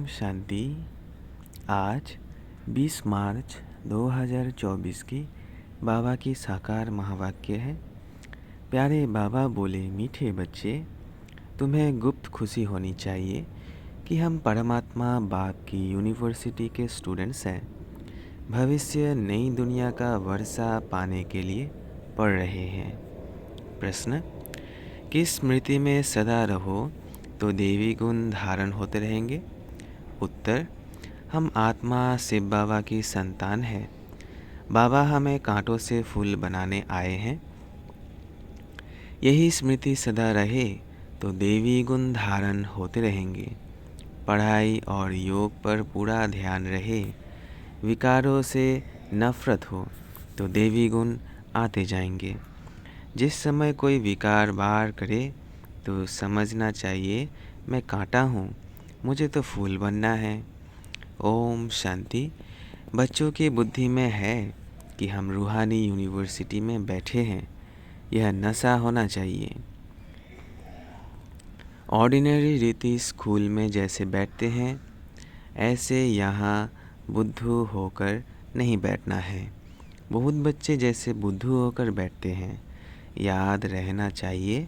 शांति। आज 20 मार्च 2024 की बाबा की साकार महावाक्य है। प्यारे बाबा बोले, मीठे बच्चे, तुम्हें गुप्त खुशी होनी चाहिए कि हम परमात्मा बाप की यूनिवर्सिटी के स्टूडेंट्स हैं। भविष्य नई दुनिया का वर्षा पाने के लिए पढ़ रहे हैं। प्रश्न, किस स्मृति में सदा रहो तो देवी गुण धारण होते रहेंगे? उत्तर, हम आत्मा शिव बाबा की संतान है। बाबा हमें कांटों से फूल बनाने आए हैं। यही स्मृति सदा रहे तो देवी गुण धारण होते रहेंगे। पढ़ाई और योग पर पूरा ध्यान रहे। विकारों से नफरत हो तो देवी गुण आते जाएंगे। जिस समय कोई विकार वार करे तो समझना चाहिए, मैं कांटा हूँ, मुझे तो फूल बनना है। ओम शांति। बच्चों की बुद्धि में है कि हम रूहानी यूनिवर्सिटी में बैठे हैं। यह नशा होना चाहिए। ऑर्डिनरी रीति स्कूल में जैसे बैठते हैं, ऐसे यहाँ बुद्धू होकर नहीं बैठना है। बहुत बच्चे जैसे बुद्धू होकर बैठते हैं। याद रहना चाहिए,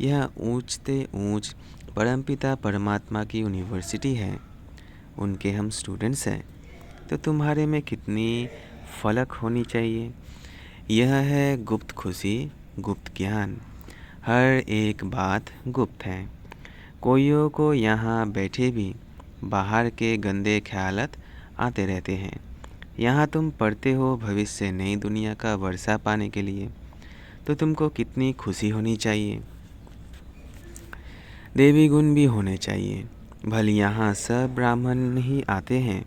यह ऊंचते ऊंच परमपिता परमात्मा की यूनिवर्सिटी है। उनके हम स्टूडेंट्स हैं। तो तुम्हारे में कितनी फलक होनी चाहिए। यह है गुप्त खुशी, गुप्त ज्ञान। हर एक बात गुप्त है। कोइयों को यहाँ बैठे भी बाहर के गंदे ख्यालत आते रहते हैं। यहाँ तुम पढ़ते हो भविष्य नई दुनिया का वर्षा पाने के लिए, तो तुमको कितनी खुशी होनी चाहिए। देवी गुण भी होने चाहिए। भले यहाँ सब ब्राह्मण ही आते हैं।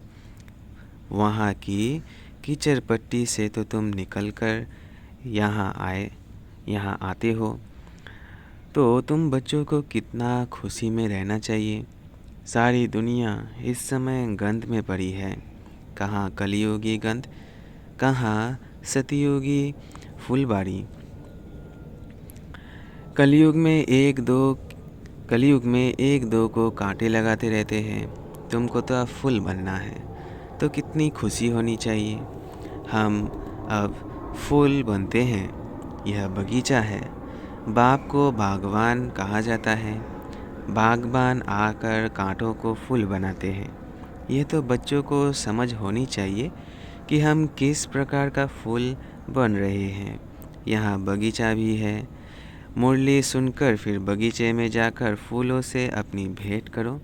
वहाँ की कीचड़ पट्टी से तो तुम निकल कर यहाँ आते हो, तो तुम बच्चों को कितना खुशी में रहना चाहिए। सारी दुनिया इस समय गंध में पड़ी है। कहाँ कलियुगी गंध, कहाँ सतयुगी फुलबाड़ी। कलयुग में एक दो को कांटे लगाते रहते हैं। तुमको तो अब फूल बनना है, तो कितनी खुशी होनी चाहिए। हम अब फूल बनते हैं। यह बगीचा है। बाप को बागवान कहा जाता है। बागबान आकर कांटों को फूल बनाते हैं। यह तो बच्चों को समझ होनी चाहिए कि हम किस प्रकार का फूल बन रहे हैं। यहाँ बगीचा भी है। मुरली सुनकर फिर बगीचे में जाकर फूलों से अपनी भेंट करो।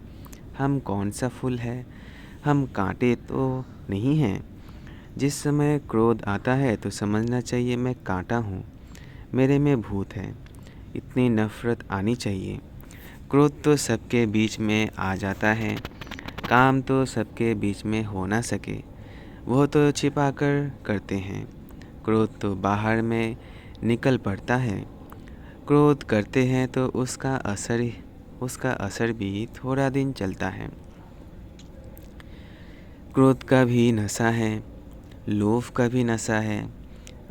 हम कौन सा फूल है? हम कांटे तो नहीं हैं। जिस समय क्रोध आता है तो समझना चाहिए, मैं कांटा हूँ, मेरे में भूत है। इतनी नफरत आनी चाहिए। क्रोध तो सबके बीच में आ जाता है। काम तो सबके बीच में हो ना सके, वो तो छिपा कर करते हैं। क्रोध तो बाहर में निकल पड़ता है। क्रोध करते हैं तो उसका असर भी थोड़ा दिन चलता है। क्रोध का भी नशा है, लोभ का भी नशा है।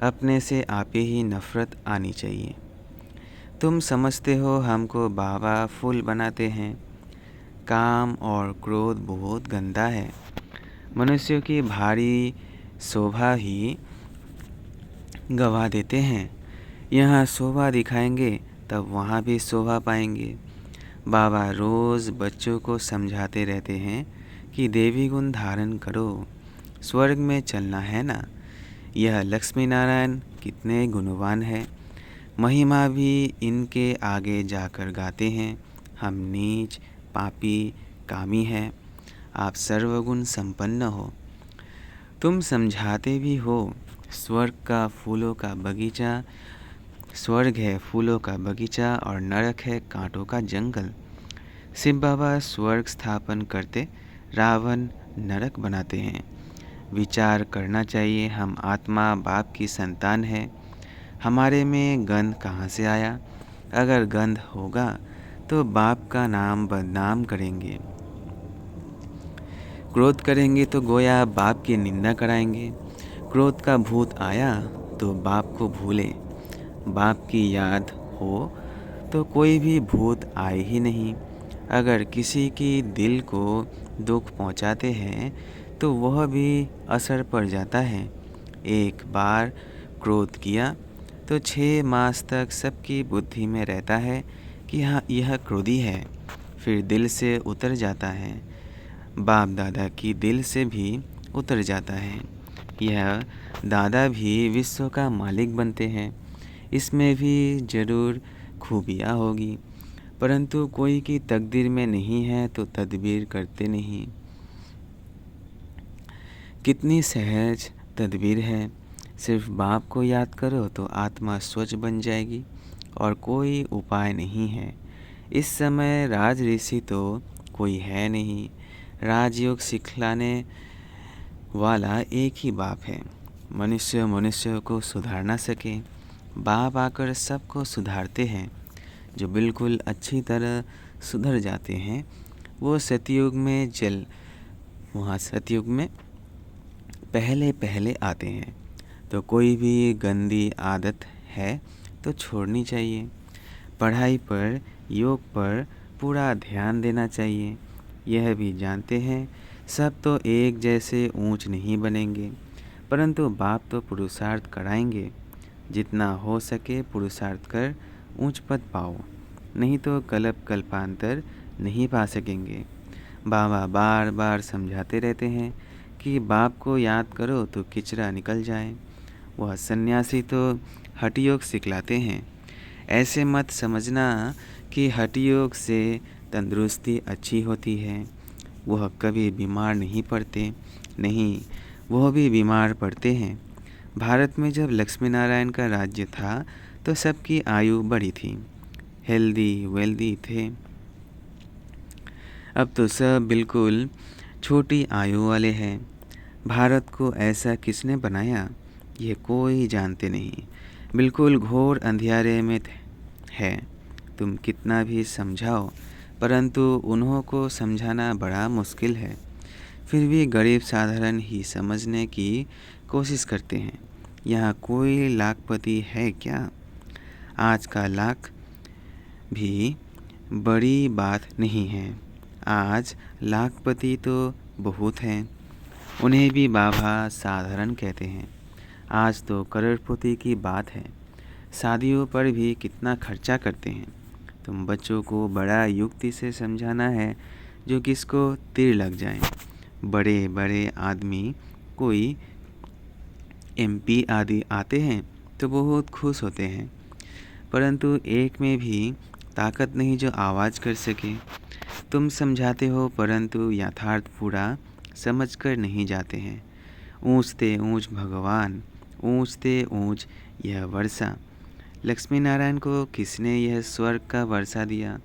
अपने से आप ही नफरत आनी चाहिए। तुम समझते हो हमको बाबा फूल बनाते हैं। काम और क्रोध बहुत गंदा है। मनुष्यों की भारी शोभा ही गवा देते हैं। यहाँ शोभा दिखाएंगे तब वहाँ भी शोभा पाएंगे। बाबा रोज़ बच्चों को समझाते रहते हैं कि देवी गुण धारण करो, स्वर्ग में चलना है ना। यह लक्ष्मी नारायण कितने गुणवान है। महिमा भी इनके आगे जाकर गाते हैं। हम नीच, पापी, कामी हैं। आप सर्वगुण संपन्न हो। तुम समझाते भी हो। स्वर्ग है फूलों का बगीचा और नरक है कांटों का जंगल। शिव बाबा स्वर्ग स्थापन करते, रावण नरक बनाते हैं। विचार करना चाहिए, हम आत्मा बाप की संतान है। हमारे में गंध कहाँ से आया? अगर गंध होगा तो बाप का नाम बदनाम करेंगे। क्रोध करेंगे तो गोया बाप की निंदा कराएंगे। क्रोध का भूत आया तो बाप को भूले। बाप की याद हो तो कोई भी भूत आए ही नहीं। अगर किसी की दिल को दुख पहुंचाते हैं तो वह भी असर पड़ जाता है। एक बार क्रोध किया तो 6 मास तक सबकी बुद्धि में रहता है कि हाँ, यह क्रोधी है, फिर दिल से उतर जाता है। बाप दादा की दिल से भी उतर जाता है। यह दादा भी विश्व का मालिक बनते हैं। इसमें भी जरूर खूबियाँ होगी, परंतु कोई की तकदीर में नहीं है तो तदबीर करते नहीं। कितनी सहज तदबीर है। सिर्फ बाप को याद करो तो आत्मा स्वच्छ बन जाएगी और कोई उपाय नहीं है। इस समय राज ऋषि तो कोई है नहीं। राजयोग सिखलाने वाला एक ही बाप है। मनुष्य मनुष्य को सुधार ना सके, बाप आकर सबको सुधारते हैं। जो बिल्कुल अच्छी तरह सुधर जाते हैं वो सतयुग में वहाँ सतयुग में पहले पहले आते हैं। तो कोई भी गंदी आदत है तो छोड़नी चाहिए। पढ़ाई पर, योग पर पूरा ध्यान देना चाहिए। यह भी जानते हैं सब तो एक जैसे ऊंच नहीं बनेंगे, परंतु बाप तो पुरुषार्थ कराएंगे। जितना हो सके पुरुषार्थ कर ऊंच पद पाओ, नहीं तो कल्पांतर नहीं पा सकेंगे। बाबा बार बार समझाते रहते हैं कि बाप को याद करो तो किचरा निकल जाए। वह सन्यासी तो हठ योग सिखलाते हैं। ऐसे मत समझना कि हठ योग से तंदुरुस्ती अच्छी होती है। वह कभी बीमार नहीं पड़ते, नहीं, वह भी बीमार पड़ते हैं। भारत में जब लक्ष्मी नारायण का राज्य था तो सबकी आयु बड़ी थी, हेल्दी वेल्दी थे। अब तो सब बिल्कुल छोटी आयु वाले हैं। भारत को ऐसा किसने बनाया ये कोई जानते नहीं। बिल्कुल घोर अंधियारे में है। तुम कितना भी समझाओ परंतु उन्हों को समझाना बड़ा मुश्किल है। फिर भी गरीब साधारण ही समझने की कोशिश करते हैं। यहाँ कोई लाखपति है क्या? आज का लाख भी बड़ी बात नहीं है। आज लाखपति तो बहुत हैं, उन्हें भी बाबा साधारण कहते हैं। आज तो करोड़पति की बात है। शादियों पर भी कितना खर्चा करते हैं। तुम बच्चों को बड़ा युक्ति से समझाना है जो किसको तीर लग जाए। बड़े बड़े आदमी कोई MP आदि आते हैं तो बहुत खुश होते हैं, परंतु एक में भी ताकत नहीं जो आवाज़ कर सके। तुम समझाते हो परंतु यथार्थ पूरा समझकर नहीं जाते हैं। ऊंचते ऊंच भगवान, ऊंचते ऊंच यह वर्षा। लक्ष्मी नारायण को किसने यह स्वर्ग का वर्षा दिया?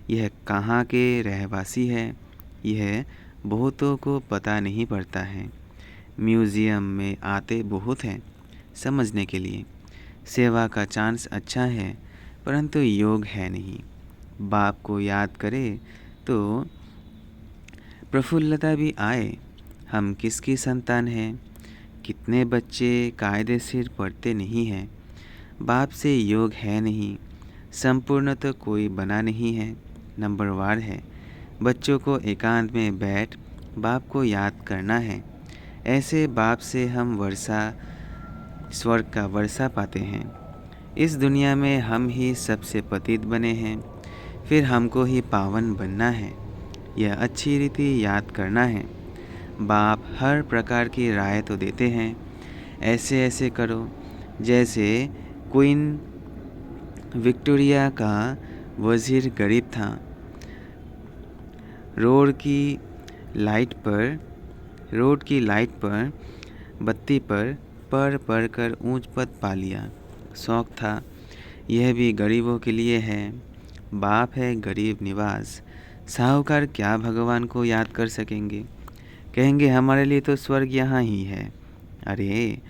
यह कहाँ के रहवासी है? यह बहुतों को पता नहीं पड़ता है। म्यूज़ियम में आते बहुत हैं समझने के लिए। सेवा का चांस अच्छा है परंतु योग है नहीं। बाप को याद करे तो प्रफुल्लता भी आए। हम किसकी संतान हैं? कितने बच्चे कायदे सिर पढ़ते नहीं हैं। बाप से योग है नहीं। संपूर्ण तो कोई बना नहीं है, नंबरवार है। बच्चों को एकांत में बैठ बाप को याद करना है। ऐसे बाप से हम स्वर्ग का वर्षा पाते हैं। इस दुनिया में हम ही सबसे पतित बने हैं, फिर हमको ही पावन बनना है। यह अच्छी रीति याद करना है। बाप हर प्रकार की राय तो देते हैं। ऐसे ऐसे करो जैसे क्वीन विक्टोरिया का वजीर गरीब था। रोड की लाइट पर बत्ती पर पढ़ कर ऊंच पद पा लिया। शौक था। यह भी गरीबों के लिए है। बाप है गरीब निवास। साहूकार क्या भगवान को याद कर सकेंगे? कहेंगे हमारे लिए तो स्वर्ग यहाँ ही है। अरे,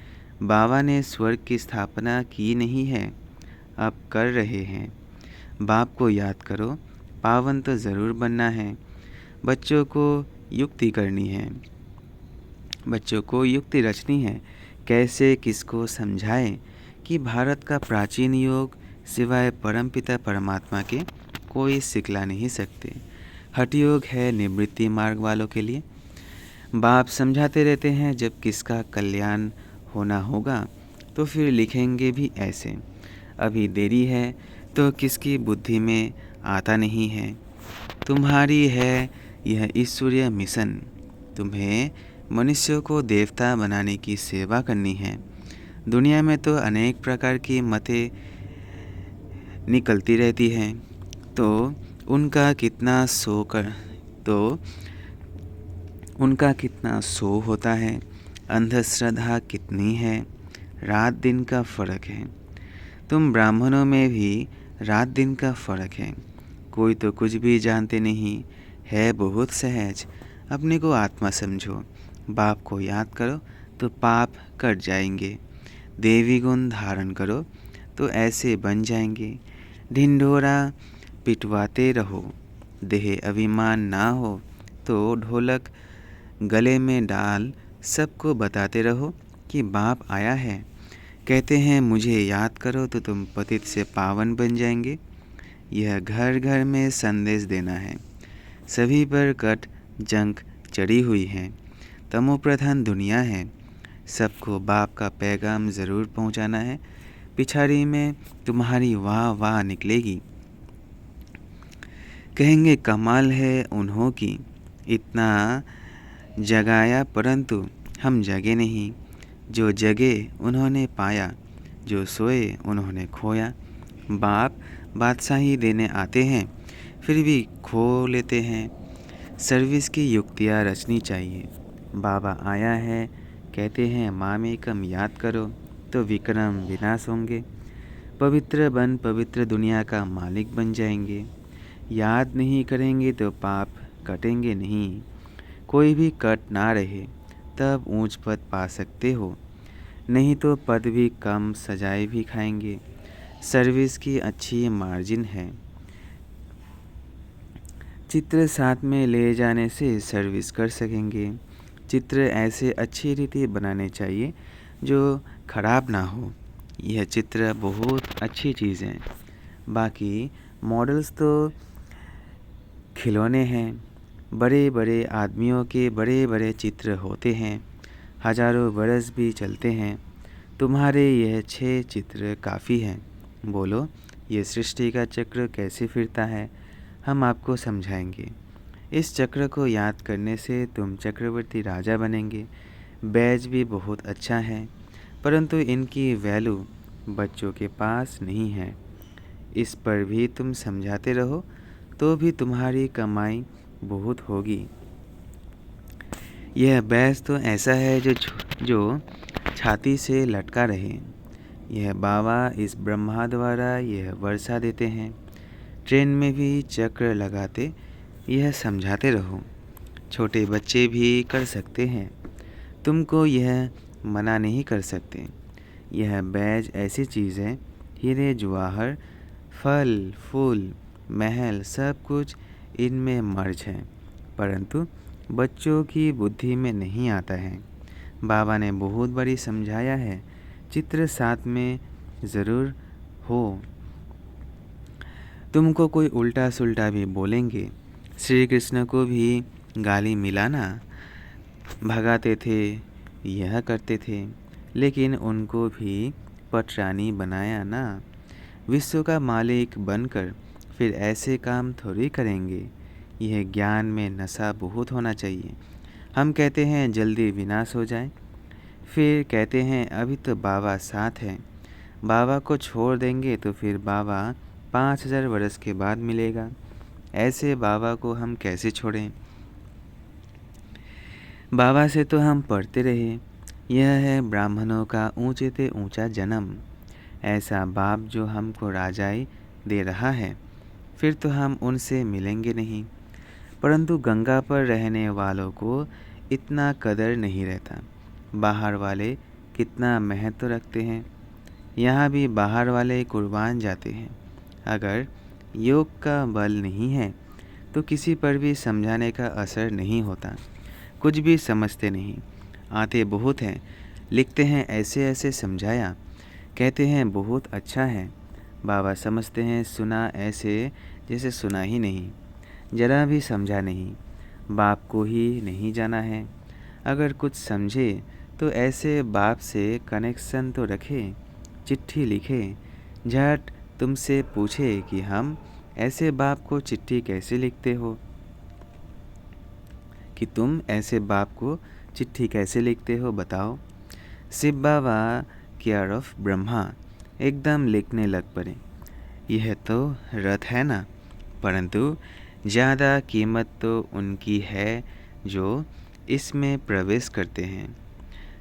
बाबा ने स्वर्ग की स्थापना की नहीं है, अब कर रहे हैं। बाप को याद करो, पावन तो ज़रूर बनना है। बच्चों को युक्ति करनी है, बच्चों को युक्ति रचनी है। कैसे किसको समझाएं कि भारत का प्राचीन योग सिवाय परमपिता परमात्मा के कोई सिखला नहीं सकते। हठयोग है निवृत्ति मार्ग वालों के लिए। बाप समझाते रहते हैं जब किसका कल्याण होना होगा तो फिर लिखेंगे भी ऐसे। अभी देरी है तो किसकी बुद्धि में आता नहीं है। तुम्हारी है यह ईश्वरीय मिशन। तुम्हें मनुष्यों को देवता बनाने की सेवा करनी है। दुनिया में तो अनेक प्रकार की मतें निकलती रहती हैं, तो उनका कितना शो होता है। अंधश्रद्धा कितनी है। रात दिन का फर्क है। तुम ब्राह्मणों में भी रात दिन का फर्क है। कोई तो कुछ भी जानते नहीं है, बहुत सहज। अपने को आत्मा समझो। बाप को याद करो तो पाप कट जाएंगे। देवी गुण धारण करो तो ऐसे बन जाएंगे। ढिंढोरा पिटवाते रहो। देह अभिमान ना हो तो ढोलक गले में डाल सबको बताते रहो कि बाप आया है। कहते हैं मुझे याद करो तो तुम पतित से पावन बन जाएंगे। यह घर घर में संदेश देना है। सभी पर कट जंक चढ़ी हुई है। तमोप्रधान दुनिया है। सबको बाप का पैगाम ज़रूर पहुंचाना है। पिछाड़ी में तुम्हारी वाह वाह निकलेगी। कहेंगे कमाल है उन्हों की, इतना जगाया परंतु हम जगे नहीं। जो जगे उन्होंने पाया, जो सोए उन्होंने खोया। बाप बादशाही देने आते हैं फिर भी खो लेते हैं। सर्विस की युक्तियाँ रचनी चाहिए। बाबा आया है, कहते हैं मामेकम याद करो तो विक्रम विनाश होंगे। पवित्र बन पवित्र दुनिया का मालिक बन जाएंगे। याद नहीं करेंगे तो पाप कटेंगे नहीं। कोई भी कट ना रहे तब ऊंच पद पा सकते हो, नहीं तो पद भी कम सजाए भी खाएंगे। सर्विस की अच्छी मार्जिन है। चित्र साथ में ले जाने से सर्विस कर सकेंगे। चित्र ऐसे अच्छी रीति बनाने चाहिए जो खराब ना हो। यह चित्र बहुत अच्छी चीज़ है। बाकी मॉडल्स तो खिलौने हैं। बड़े बड़े आदमियों के बड़े बड़े चित्र होते हैं, हजारों बरस भी चलते हैं। तुम्हारे यह 6 चित्र काफ़ी हैं। बोलो ये सृष्टि का चक्र कैसे फिरता है, हम आपको समझाएंगे। इस चक्र को याद करने से तुम चक्रवर्ती राजा बनेंगे। बैज भी बहुत अच्छा है, परंतु इनकी वैल्यू बच्चों के पास नहीं है। इस पर भी तुम समझाते रहो तो भी तुम्हारी कमाई बहुत होगी। यह बैज तो ऐसा है जो छाती से लटका रहे। यह बाबा इस ब्रह्मा द्वारा यह वर्षा देते हैं। ट्रेन में भी चक्र लगाते यह समझाते रहो। छोटे बच्चे भी कर सकते हैं, तुमको यह मना नहीं कर सकते। यह बैज ऐसी चीज़ है, हीरे जवाहर फल फूल महल सब कुछ इनमें मर्ज है, परंतु बच्चों की बुद्धि में नहीं आता है। बाबा ने बहुत बड़ी समझाया है, चित्र साथ में ज़रूर हो। तुमको कोई उल्टा सुल्टा भी बोलेंगे। श्री कृष्ण को भी गाली मिलाना भगाते थे, यह करते थे, लेकिन उनको भी पटरानी बनाया ना। विश्व का मालिक बनकर फिर ऐसे काम थोड़ी करेंगे। यह ज्ञान में नशा बहुत होना चाहिए। हम कहते हैं जल्दी विनाश हो जाए, फिर कहते हैं अभी तो बाबा साथ हैं। बाबा को छोड़ देंगे तो फिर बाबा 5000 वर्ष के बाद मिलेगा। ऐसे बाबा को हम कैसे छोड़ें। बाबा से तो हम पढ़ते रहे। यह है ब्राह्मणों का ऊंचे से ऊंचा जन्म। ऐसा बाप जो हमको राजाई दे रहा है, फिर तो हम उनसे मिलेंगे नहीं। परंतु गंगा पर रहने वालों को इतना कदर नहीं रहता। बाहर वाले कितना महत्व रखते हैं। यहाँ भी बाहर वाले कुर्बान जाते हैं। अगर योग का बल नहीं है तो किसी पर भी समझाने का असर नहीं होता। कुछ भी समझते नहीं। आते बहुत हैं, लिखते हैं ऐसे ऐसे समझाया, कहते हैं बहुत अच्छा है। बाबा समझते हैं सुना ऐसे जैसे सुना ही नहीं। ज़रा भी समझा नहीं, बाप को ही नहीं जाना है। अगर कुछ समझे तो ऐसे बाप से कनेक्शन तो रखे, चिट्ठी लिखे, झट तुमसे पूछे कि हम ऐसे बाप को चिट्ठी कैसे लिखते हो, कि तुम ऐसे बाप को चिट्ठी कैसे लिखते हो बताओ। शिव बाबा केयर ऑफ ब्रह्मा एकदम लिखने लग पड़े। यह तो रथ है ना, परंतु ज़्यादा कीमत तो उनकी है जो इसमें प्रवेश करते हैं।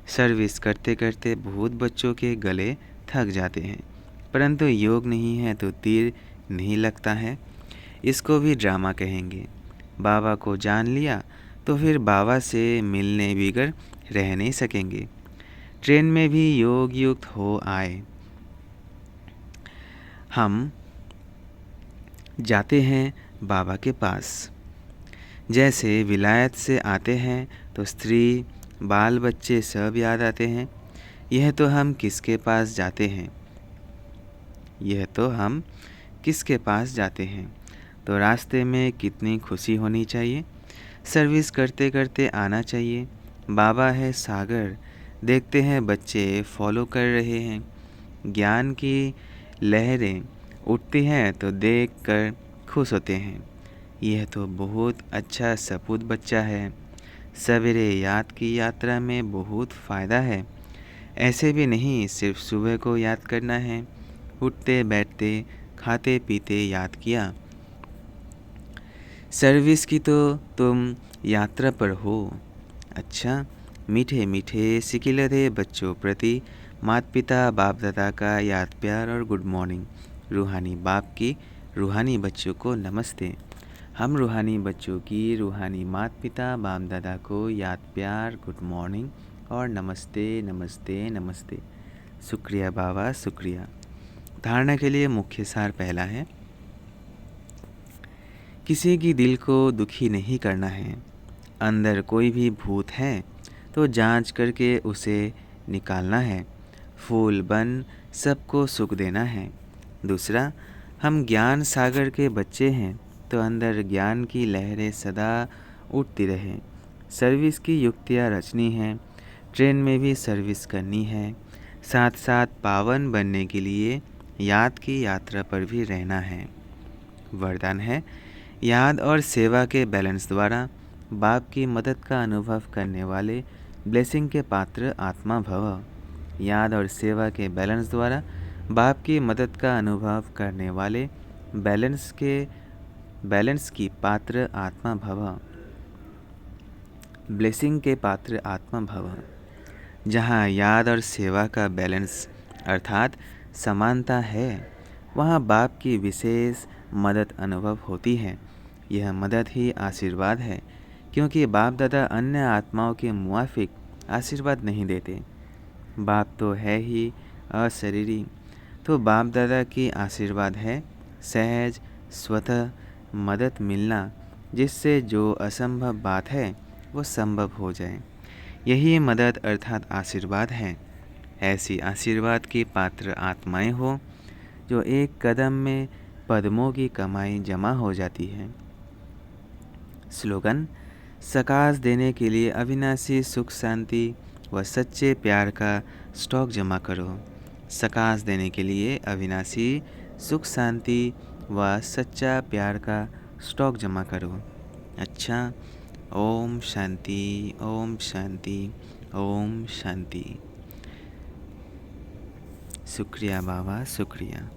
सर्विस करते करते बहुत बच्चों के गले थक जाते हैं, परंतु योग नहीं है तो तीर नहीं लगता है। इसको भी ड्रामा कहेंगे। बाबा को जान लिया तो फिर बाबा से मिलने बिगर रह नहीं सकेंगे। ट्रेन में भी योग युक्त हो आए। हम जाते हैं बाबा के पास। जैसे विलायत से आते हैं तो स्त्री, बाल बच्चे सब याद आते हैं। यह तो हम किसके पास जाते हैं, यह तो हम किसके पास जाते हैं। तो रास्ते में कितनी खुशी होनी चाहिए। सर्विस करते करते आना चाहिए। बाबा है सागर, देखते हैं बच्चे फॉलो कर रहे हैं। ज्ञान की लहरें उठती हैं तो देख कर खुश होते हैं। यह तो बहुत अच्छा सपूत बच्चा है। सवेरे याद की यात्रा में बहुत फ़ायदा है। ऐसे भी नहीं सिर्फ सुबह को याद करना है, उठते बैठते खाते पीते याद किया। सर्विस की तो तुम यात्रा पर हो। अच्छा, मीठे मीठे सिकिलधे बच्चों प्रति माता पिता बाप दादा का याद प्यार और गुड मॉर्निंग। रूहानी बाप की रूहानी बच्चों को नमस्ते। हम रूहानी बच्चों की रूहानी माता पिता बाप दादा को याद प्यार गुड मॉर्निंग और नमस्ते नमस्ते नमस्ते। शुक्रिया बाबा, शुक्रिया। धारणा के लिए मुख्य सार पहला है, किसी की दिल को दुखी नहीं करना है। अंदर कोई भी भूत है तो जांच करके उसे निकालना है। फूल बन सबको सुख देना है। दूसरा, हम ज्ञान सागर के बच्चे हैं तो अंदर ज्ञान की लहरें सदा उठती रहें। सर्विस की युक्तियाँ रचनी है, ट्रेन में भी सर्विस करनी है। साथ साथ पावन बनने के लिए याद की यात्रा पर भी रहना है। वरदान है, याद और सेवा के बैलेंस द्वारा बाप की मदद का अनुभव करने वाले ब्लेसिंग के पात्र आत्मा भव। याद और सेवा के बैलेंस द्वारा बाप की मदद का अनुभव करने वाले बैलेंस की पात्र आत्मा भव। ब्लेसिंग के पात्र आत्मा भव। जहाँ याद और सेवा का बैलेंस अर्थात समानता है, वहाँ बाप की विशेष मदद अनुभव होती है। यह मदद ही आशीर्वाद है, क्योंकि बाप दादा अन्य आत्माओं के मुआफिक आशीर्वाद नहीं देते। बाप तो है ही अशरीरी, तो बाप दादा की आशीर्वाद है सहज स्वतः मदद मिलना, जिससे जो असंभव बात है वो संभव हो जाए। यही मदद अर्थात आशीर्वाद है। ऐसी आशीर्वाद की पात्र आत्माएं हो जो एक कदम में पद्मों की कमाई जमा हो जाती है। स्लोगन, सकाश देने के लिए अविनाशी सुख शांति व सच्चे प्यार का स्टॉक जमा करो। सकाश देने के लिए अविनाशी सुख शांति व सच्चा प्यार का स्टॉक जमा करो। अच्छा, ओम शांति, ओम शांति, ओम शांति। शुक्रिया बाबा, शुक्रिया।